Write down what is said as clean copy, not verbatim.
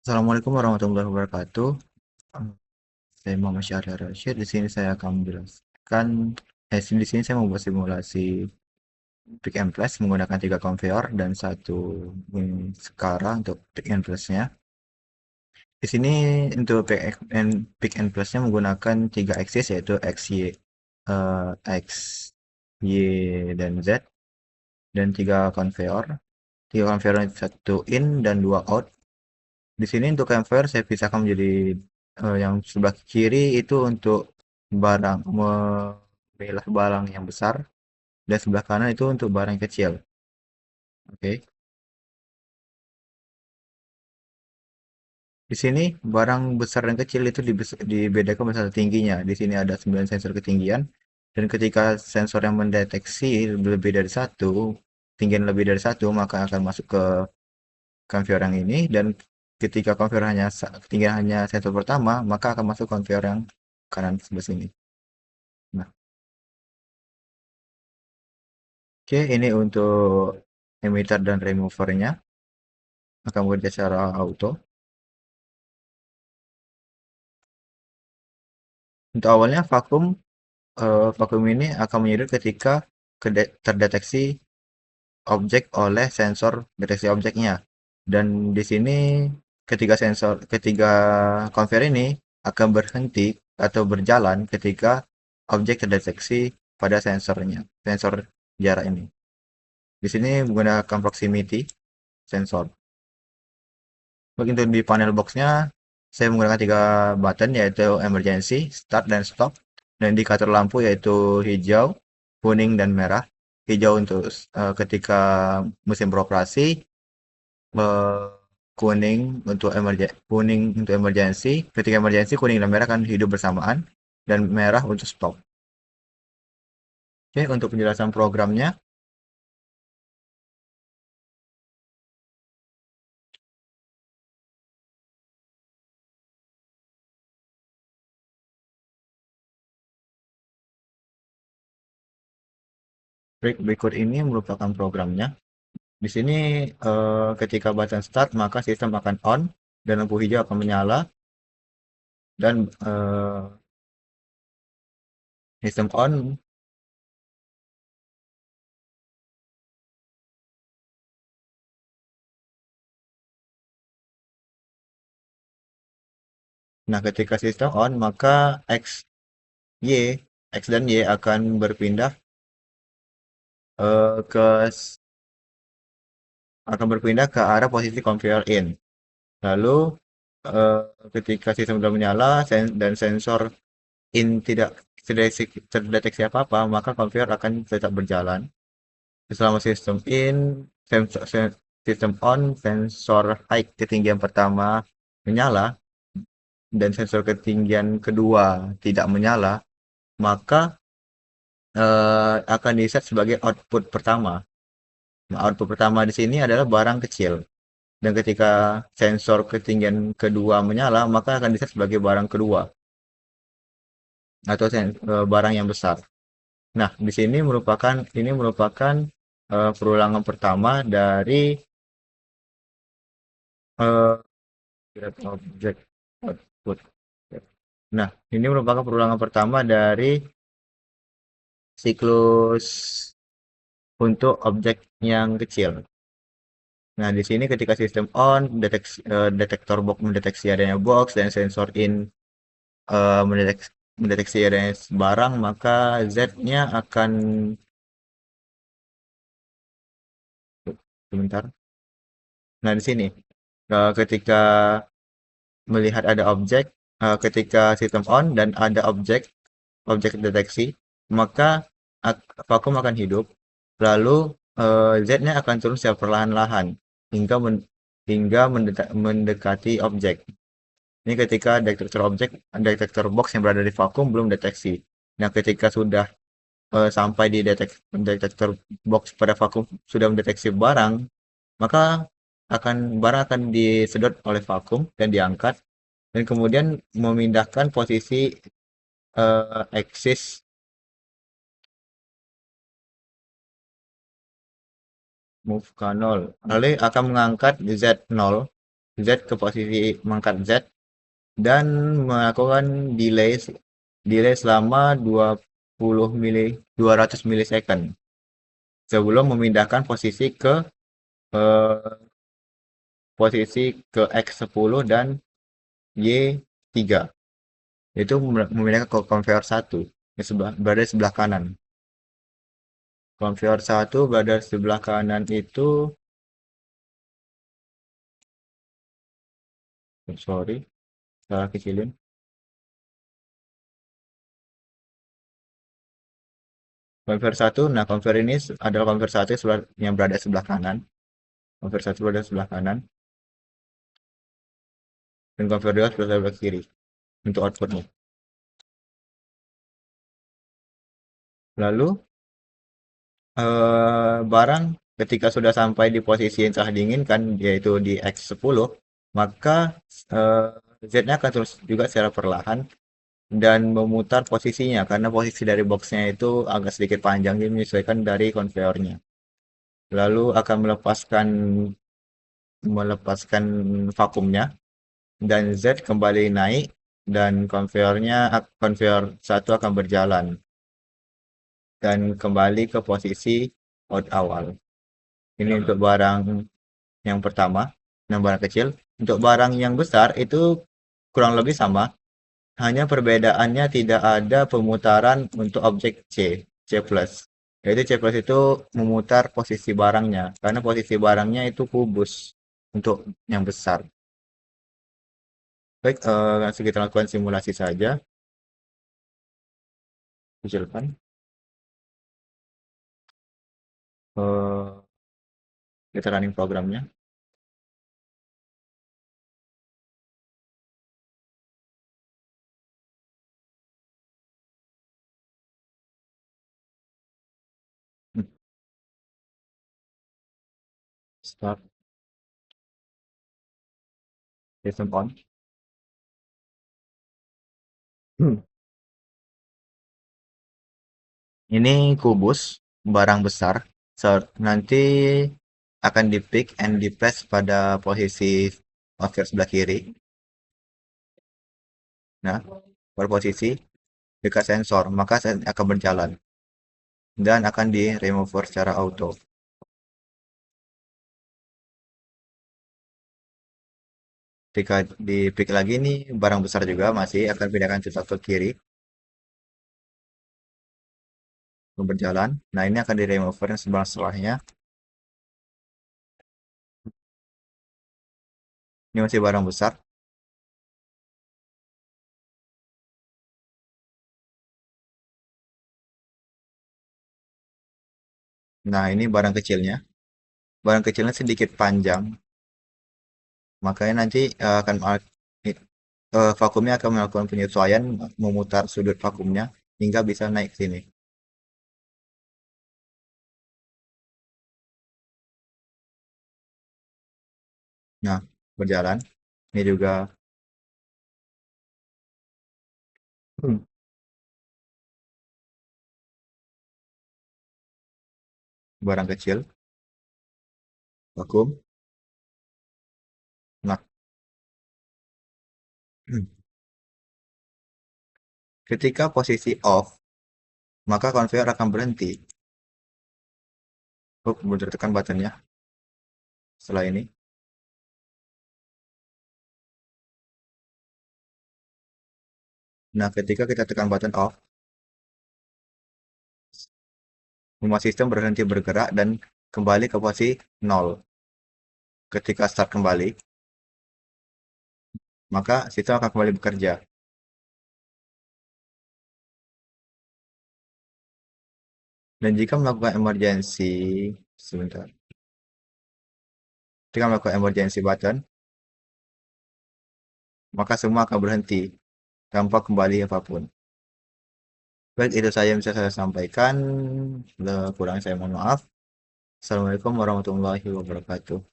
Assalamualaikum warahmatullahi wabarakatuh. Eh, Saya Muhammad Syahriar Rashid. Di sini saya akan menjelaskan, di sini saya membuat simulasi pick and place menggunakan tiga konveyor dan satu skala untuk pick and place-nya. Di sini untuk pick and place-nya menggunakan tiga axis yaitu X, Y, X, Y, dan Z dan tiga konveyor. Tiga konveyor satu in dan dua out. Di sini untuk conveyor saya pisahkan menjadi yang sebelah kiri itu untuk memilah barang yang besar dan sebelah kanan itu untuk barang yang kecil. Oke. Di sini barang besar dan kecil itu dibedakan berdasarkan tingginya. Di sini ada 9 sensor ketinggian dan ketika sensor yang mendeteksi lebih dari satu, ketinggian lebih dari satu, maka akan masuk ke conveyor yang ini dan ketika conveyor ketinggian hanya sensor pertama, maka akan masuk conveyor yang kanan sebelah sini. Nah, oke, ini untuk emitter dan removernya akan bekerja secara auto. Untuk awalnya vakum ini akan menyedot ketika terdeteksi objek oleh sensor deteksi objeknya. Dan di sini ketiga konver ini akan berhenti atau berjalan ketika objek terdeteksi pada sensor jarak ini. Di sini menggunakan proximity sensor. Untuk di panel boxnya, saya menggunakan tiga button yaitu emergency, start, dan stop. Dan indikator lampu yaitu hijau, kuning, dan merah. Hijau untuk ketika mesin beroperasi, eh, kuning untuk emergency. Ketika emergency, kuning dan merah akan hidup bersamaan, dan merah untuk stop. Oke, untuk penjelasan programnya, berikut ini merupakan programnya. Di sini ketika button start maka sistem akan on dan lampu hijau akan menyala dan sistem on. Nah, ketika sistem on maka Y, X dan Y akan berpindah eh, ke ke arah posisi conveyor in. Lalu eh, ketika sistem sudah menyala dan sensor in tidak terdeteksi apa-apa, maka conveyor akan tetap berjalan. Selama sistem on, sensor high ketinggian pertama menyala dan sensor ketinggian kedua tidak menyala, maka akan di-set sebagai output pertama. Nah, output pertama di sini adalah barang kecil. Dan ketika sensor ketinggian kedua menyala, maka akan di-set sebagai barang kedua atau barang yang besar. Nah, di sini merupakan perulangan pertama dari uh, object output. Nah, ini merupakan perulangan pertama dari siklus untuk objek yang kecil. Nah, di sini ketika sistem on, detektor box mendeteksi adanya box dan sensor in mendeteksi adanya barang, maka Z-nya akan sebentar. Nah, di sini ketika melihat ada objek, ketika sistem on dan ada objek deteksi, maka vakum akan hidup. Lalu Z-nya akan turun secara perlahan-lahan hingga mendekati objek. Ini ketika detektor box yang berada di vakum belum deteksi. Nah, ketika sudah sampai di detektor box pada vakum sudah mendeteksi barang, maka barang akan disedot oleh vakum dan diangkat dan kemudian memindahkan posisi axis move ke 0. Lalu akan mengangkat Z0 Z ke posisi mengangkat Z dan melakukan delay delay selama 200 milisecond sebelum memindahkan eh, posisi ke X10 dan Y3. Itu memindahkan ke conveyor 1 berada di sebelah kanan. Conveyor 1 berada di sebelah kanan itu, sorry, salah kecilin. Conveyor 1, nah conveyor ini adalah conveyor 1 yang berada di sebelah kanan. Conveyor 1 berada di sebelah kanan dan conveyor 2 berada di sebelah kiri untuk outputnya. Lalu barang ketika sudah sampai di posisi yang telah diinginkan, yaitu di X10, maka eh, Z-nya akan terus juga secara perlahan dan memutar posisinya karena posisi dari boxnya itu agak sedikit panjang jadi menyesuaikan dari konveyornya. Lalu akan melepaskan vakumnya dan Z kembali naik dan konveyor satu akan berjalan dan kembali ke posisi out awal. Ini untuk barang yang pertama, yang barang kecil. Untuk barang yang besar itu kurang lebih sama, hanya perbedaannya tidak ada pemutaran untuk objek C plus. Yaitu C plus itu memutar posisi barangnya, karena posisi barangnya itu kubus untuk yang besar. Baik, langsung kita lakukan simulasi saja. Kecilkan. Eh, kita running programnya. Hmm, Start system on. Hmm. Ini kubus, barang besar. Nanti akan di pick and di place pada posisi obverse sebelah kiri. Nah, berposisi dekat sensor, maka akan berjalan dan akan di remover secara auto. Ketika di pick lagi nih, barang besar juga masih akan pindahkan sensor ke kiri, berjalan. Nah, ini akan di remover yang sebelah setelahnya. Ini masih barang besar. Nah, ini barang kecilnya. Barang kecilnya sedikit panjang, makanya nanti vakumnya akan melakukan penyesuaian, memutar sudut vakumnya hingga bisa naik ke sini. Nah, berjalan. Ini juga hmm, barang kecil, vakum. Nah, ketika posisi off, maka konveyor akan berhenti. Boleh tekan buttonnya setelah ini. Nah, ketika kita tekan button off, semua sistem berhenti bergerak dan kembali ke posisi 0. Ketika start kembali, maka sistem akan kembali bekerja. Dan jika melakukan emergency, sebentar. Jika melakukan emergency button, maka semua akan berhenti tanpa kembali apapun. Baik, itu saja yang bisa saya sampaikan. Kurang saya mohon maaf. Assalamualaikum warahmatullahi wabarakatuh.